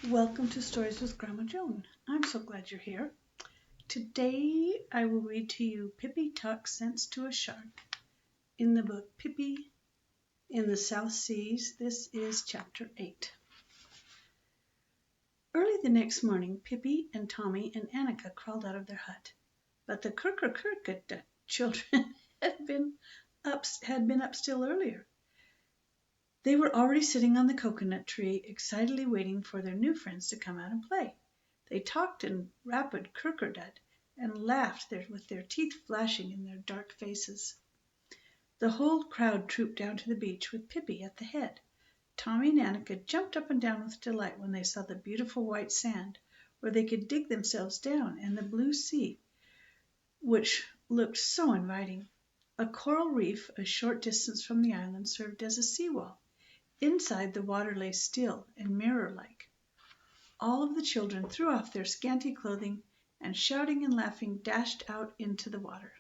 Welcome to Stories with Grandma Joan. I'm so glad you're here. Today I will read to you Pippi Talks Sense to a Shark in the book Pippi in the South Seas. This is chapter 8. Early the next morning, Pippi and Tommy and Annika crawled out of their hut. But the Kirker children had been up still earlier. They were already sitting on the coconut tree, excitedly waiting for their new friends to come out and play. They talked in rapid Kirkerdut and laughed with their teeth flashing in their dark faces. The whole crowd trooped down to the beach with Pippi at the head. Tommy and Annika jumped up and down with delight when they saw the beautiful white sand where they could dig themselves down, and the blue sea, which looked so inviting. A coral reef a short distance from the island served as a seawall. Inside, the water lay still and mirror-like. All of the children threw off their scanty clothing and, shouting and laughing, dashed out into the water.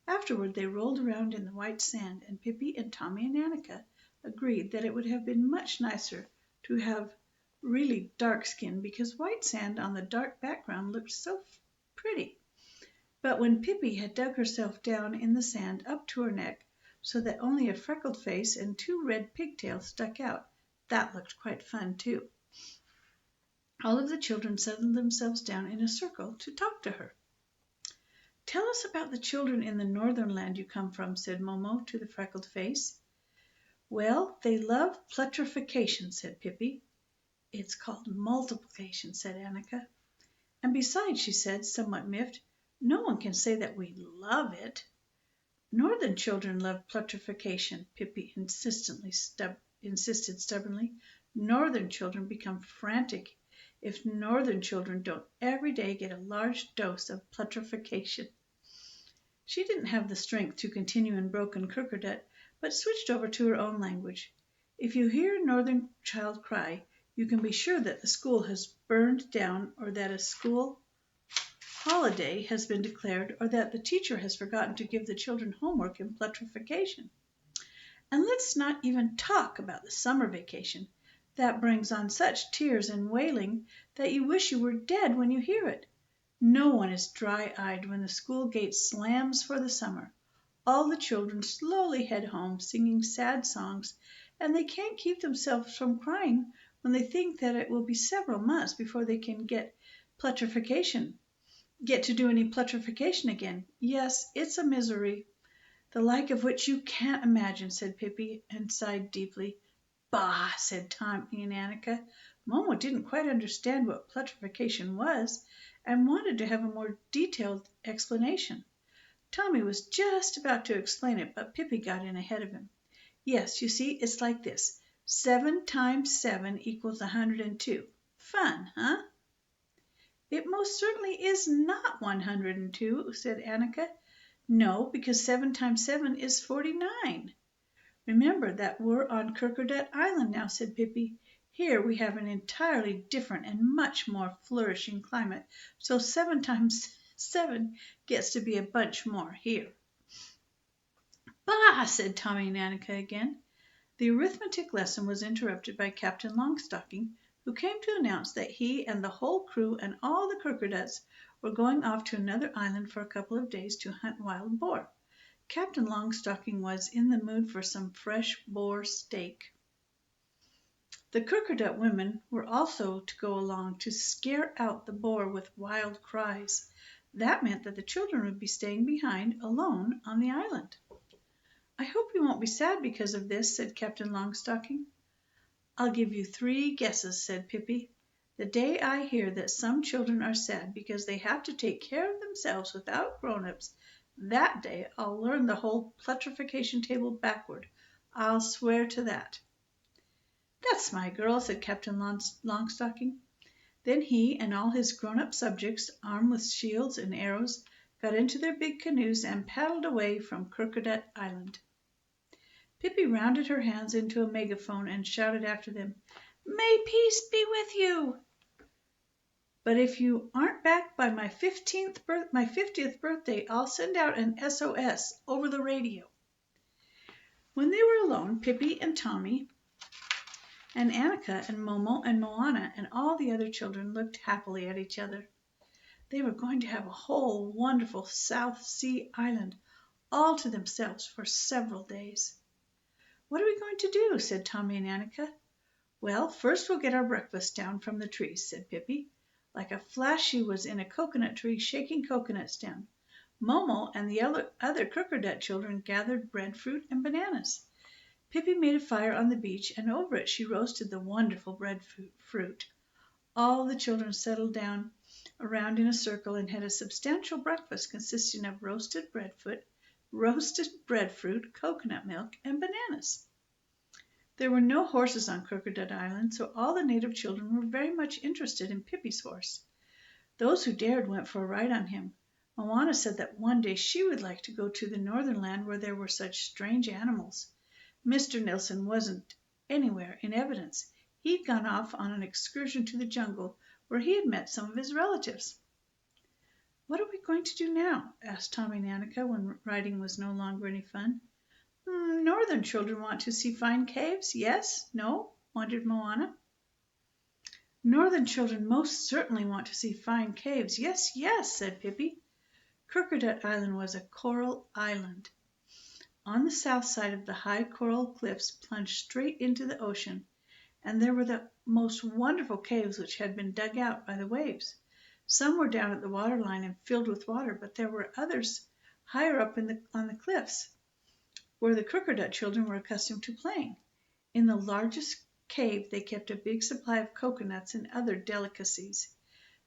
Afterward, they rolled around in the white sand, and Pippi and Tommy and Annika agreed that it would have been much nicer to have really dark skin, because white sand on the dark background looked so pretty. But when Pippi had dug herself down in the sand up to her neck, so that only a freckled face and 2 red pigtails stuck out, that looked quite fun too. All of the children settled themselves down in a circle to talk to her. "Tell us about the children in the northern land you come from," said Momo to the freckled face. "Well, they love putrefaction," said Pippi. "It's called multiplication," said Annika. "And besides," she said, somewhat miffed, "no one can say that we love it." "Northern children love putrefaction," Pippi insisted stubbornly. "Northern children become frantic if northern children don't every day get a large dose of putrefaction." She didn't have the strength to continue in broken Kirkerdut, but switched over to her own language. "If you hear a northern child cry, you can be sure that the school has burned down, or that a school holiday has been declared, or that the teacher has forgotten to give the children homework in putrefaction. And let's not even talk about the summer vacation. That brings on such tears and wailing that you wish you were dead when you hear it. No one is dry-eyed when the school gate slams for the summer. All the children slowly head home singing sad songs, and they can't keep themselves from crying when they think that it will be several months before they can get to do any putrefaction again. Yes, it's a misery, the like of which you can't imagine," said Pippi, and sighed deeply. "Bah!" said Tommy and Annika. Momo didn't quite understand what putrefaction was, and wanted to have a more detailed explanation. Tommy was just about to explain it, but Pippi got in ahead of him. "Yes, you see, it's like this. 7 times 7 equals 102. Fun, huh?" "It most certainly is not 102, said Annika. "No, because 7 times 7 is 49. "Remember that we're on Kirkerdut Island now," said Pippi. "Here we have an entirely different and much more flourishing climate, so 7 times 7 gets to be a bunch more here." "Bah!" said Tommy and Annika again. The arithmetic lesson was interrupted by Captain Longstocking, who came to announce that he and the whole crew and all the Kirkerduts were going off to another island for a couple of days to hunt wild boar. Captain Longstocking was in the mood for some fresh boar steak. The Kirkerdut women were also to go along to scare out the boar with wild cries. That meant that the children would be staying behind alone on the island. "I hope you won't be sad because of this," said Captain Longstocking. "I'll give you 3 guesses," said Pippi. "The day I hear that some children are sad because they have to take care of themselves without grown-ups, that day I'll learn the whole putrefaction table backward. I'll swear to that." "That's my girl," said Captain Longstocking. Then he and all his grown-up subjects, armed with shields and arrows, got into their big canoes and paddled away from Kirkerdut Island. Pippi rounded her hands into a megaphone and shouted after them, "May peace be with you! But if you aren't back by my 50th birthday, I'll send out an SOS over the radio." When they were alone, Pippi and Tommy and Annika and Momo and Moana and all the other children looked happily at each other. They were going to have a whole wonderful South Sea island all to themselves for several days. "What are we going to do?" said Tommy and Annika. "Well, first we'll get our breakfast down from the trees," said Pippi. Like a flash she was in a coconut tree shaking coconuts down. Momo and the other Crookerdut children gathered breadfruit and bananas. Pippi made a fire on the beach, and over it she roasted the wonderful breadfruit. All the children settled down around in a circle and had a substantial breakfast consisting of roasted breadfruit, coconut milk, and bananas. There were no horses on Crookerdut Island, so all the native children were very much interested in Pippi's horse. Those who dared went for a ride on him. Moana said that one day she would like to go to the northern land where there were such strange animals. Mr. Nilsson wasn't anywhere in evidence. He'd gone off on an excursion to the jungle where he had met some of his relatives. "What are we going to do now?" asked Tommy and Annika when riding was no longer any fun. "Northern children want to see fine caves, yes? No?" wondered Moana. "Northern children most certainly want to see fine caves, yes, yes," said Pippi. Crookerdut Island was a coral island. On the south side of the high coral cliffs plunged straight into the ocean, and there were the most wonderful caves which had been dug out by the waves. Some were down at the water line and filled with water, but there were others higher up on the cliffs, where the Crookerdut children were accustomed to playing. In the largest cave they kept a big supply of coconuts and other delicacies.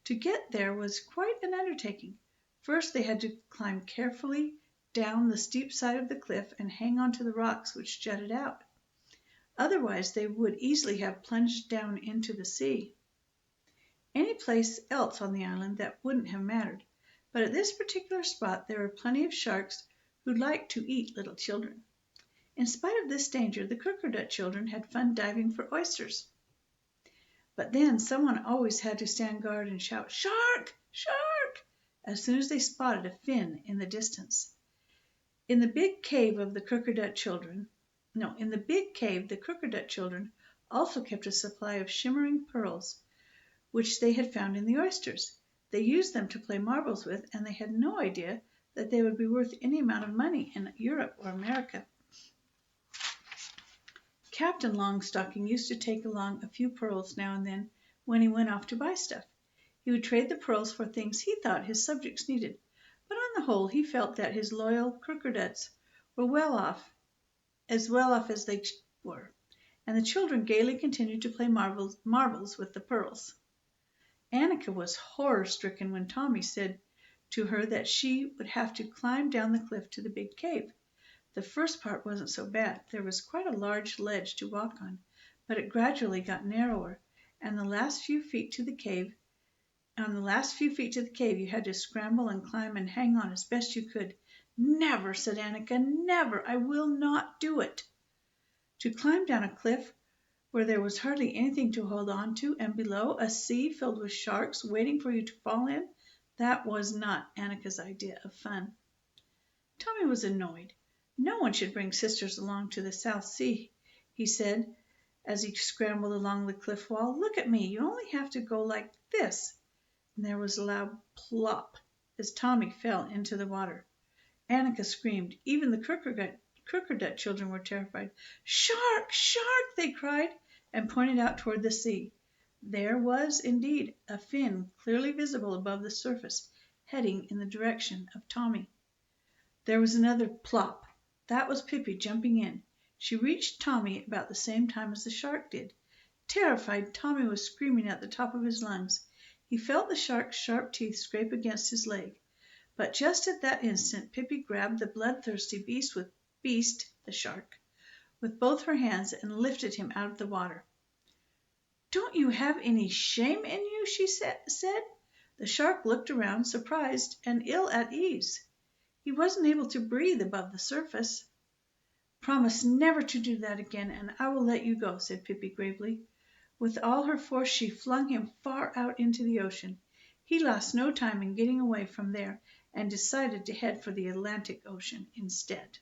To get there was quite an undertaking. First they had to climb carefully down the steep side of the cliff and hang on to the rocks which jutted out. Otherwise they would easily have plunged down into the sea. Any place else on the island that wouldn't have mattered, but at this particular spot there were plenty of sharks who liked to eat little children. In spite of this danger, the Crookerdut children had fun diving for oysters. But then someone always had to stand guard and shout, "Shark! Shark!" as soon as they spotted a fin in the distance. In the big cave, the Crookerdut children also kept a supply of shimmering pearls, which they had found in the oysters. They used them to play marbles with, and they had no idea that they would be worth any amount of money in Europe or America. Captain Longstocking used to take along a few pearls now and then when he went off to buy stuff. He would trade the pearls for things he thought his subjects needed, but on the whole he felt that his loyal Crookerduts were as well off as they were, and the children gaily continued to play marbles with the pearls. Annika was horror-stricken when Tommy said to her that she would have to climb down the cliff to the big cave. The first part wasn't so bad. There was quite a large ledge to walk on, but it gradually got narrower, and on the last few feet to the cave you had to scramble and climb and hang on as best you could. "Never," said Annika, "never! I will not do it." To climb down a cliff where there was hardly anything to hold on to, and below a sea filled with sharks waiting for you to fall in, that was not Annika's idea of fun. Tommy was annoyed. "No one should bring sisters along to the South Sea," he said as he scrambled along the cliff wall. "Look at me, you only have to go like this." And there was a loud plop as Tommy fell into the water. Annika screamed. Even the Crookerdut children were terrified. "Shark! Shark!" they cried, and pointed out toward the sea. There was, indeed, a fin clearly visible above the surface, heading in the direction of Tommy. There was another plop. That was Pippi jumping in. She reached Tommy about the same time as the shark did. Terrified, Tommy was screaming at the top of his lungs. He felt the shark's sharp teeth scrape against his leg. But just at that instant Pippi grabbed the bloodthirsty beast, the shark, with both her hands and lifted him out of the water. "Don't you have any shame in you?" she said. The shark looked around, surprised and ill at ease. He wasn't able to breathe above the surface. "Promise never to do that again, and I will let you go," said Pippi gravely. With all her force she flung him far out into the ocean. He lost no time in getting away from there, and decided to head for the Atlantic Ocean instead.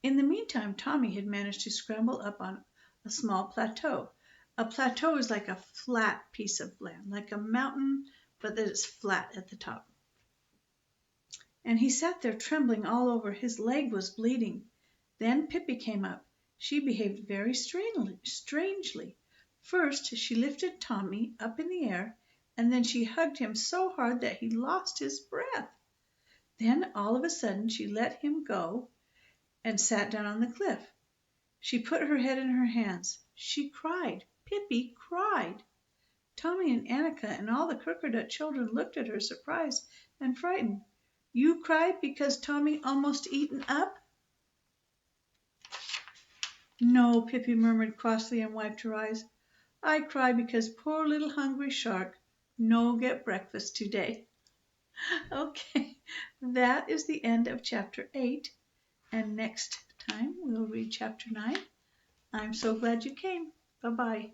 In the meantime, Tommy had managed to scramble up on a small plateau. A plateau is like a flat piece of land, like a mountain, but that it's flat at the top. And he sat there trembling all over. His leg was bleeding. Then Pippi came up. She behaved very strangely. First she lifted Tommy up in the air, and then she hugged him so hard that he lost his breath. Then all of a sudden she let him go and sat down on the cliff. She put her head in her hands. She cried. Pippi cried. Tommy and Annika and all the Kerkerdut children looked at her surprised and frightened. You cried because Tommy almost eaten up? No, Pippi murmured crossly and wiped her eyes. I cry because poor little hungry shark no get breakfast today. Okay, that is the end of chapter 8. And next time we'll read chapter 9. I'm so glad you came. Bye-bye.